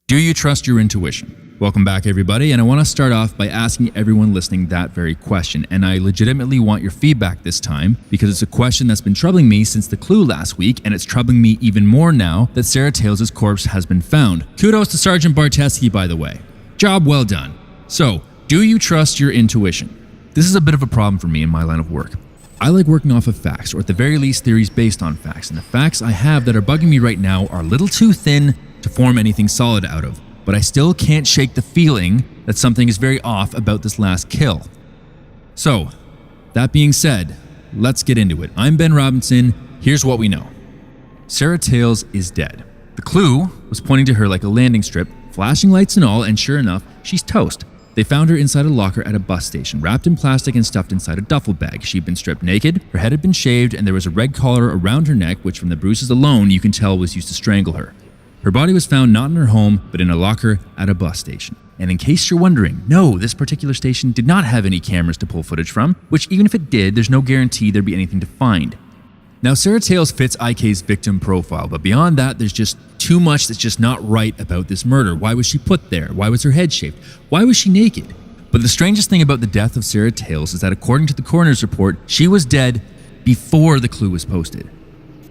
Do you trust your intuition? Welcome back, everybody, and I want to start off by asking everyone listening that very question, and I legitimately want your feedback this time because it's a question that's been troubling me since the clue last week, and it's troubling me even more now that Sarah Tales' corpse has been found. Kudos to Sergeant Barteski, by the way. Job well done. So, do you trust your intuition? This is a bit of a problem for me in my line of work. I like working off of facts, or at the very least theories based on facts, and the facts I have that are bugging me right now are a little too thin to form anything solid out of. But I still can't shake the feeling that something is very off about this last kill. So, that being said, let's get into it. I'm Ben Robinson. Here's what we know. Sarah Tales is dead. The clue was pointing to her like a landing strip, flashing lights and all, and sure enough, she's toast. They found her inside a locker at a bus station, wrapped in plastic and stuffed inside a duffel bag. She'd been stripped naked, her head had been shaved, and there was a red collar around her neck, which from the bruises alone you can tell was used to strangle her. Her body was found not in her home, but in a locker at a bus station. And in case you're wondering, no, this particular station did not have any cameras to pull footage from, which even if it did, there's no guarantee there'd be anything to find. Now, Sarah Tales fits IK's victim profile, but beyond that, there's just too much that's just not right about this murder. Why was she put there? Why was her head shaved? Why was she naked? But the strangest thing about the death of Sarah Tales is that according to the coroner's report, she was dead before the clue was posted.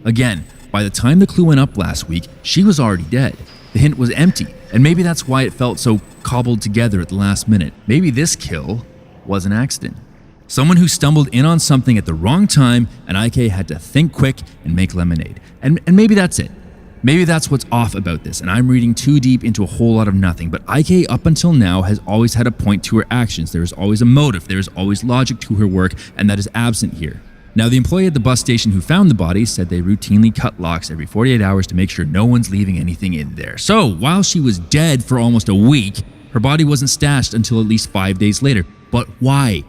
Again, by the time the clue went up last week, she was already dead. The hint was empty, and maybe that's why it felt so cobbled together at the last minute. Maybe this kill was an accident. Someone who stumbled in on something at the wrong time, and IK had to think quick and make lemonade. And maybe that's it. Maybe that's what's off about this, and I'm reading too deep into a whole lot of nothing, but IK up until now has always had a point to her actions. There is always a motive, there is always logic to her work, and that is absent here. Now, the employee at the bus station who found the body said they routinely cut locks every 48 hours to make sure no one's leaving anything in there. So, while she was dead for almost a week, her body wasn't stashed until at least 5 days later. But why?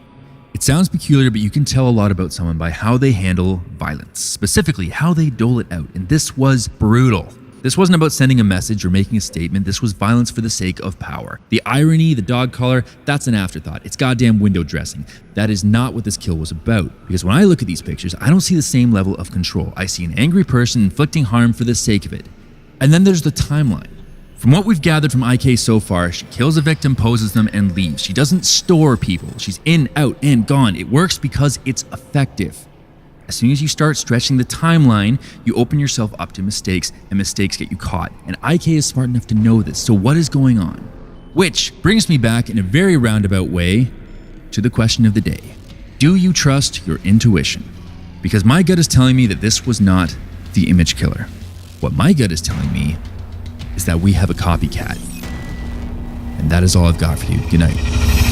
It sounds peculiar, but you can tell a lot about someone by how they handle violence, specifically how they dole it out, and this was brutal. This wasn't about sending a message or making a statement. This was violence for the sake of power. The irony, the dog collar, that's an afterthought. It's goddamn window dressing. That is not what this kill was about. Because when I look at these pictures, I don't see the same level of control. I see an angry person inflicting harm for the sake of it. And then there's the timeline. From what we've gathered from IK so far, she kills a victim, poses them, and leaves. She doesn't store people. She's in, out, and gone. It works because it's effective. As soon as you start stretching the timeline, you open yourself up to mistakes, and mistakes get you caught. And IK is smart enough to know this, so what is going on? Which brings me back in a very roundabout way to the question of the day. Do you trust your intuition? Because my gut is telling me that this was not the image killer. What my gut is telling me is that we have a copycat. And that is all I've got for you. Good night.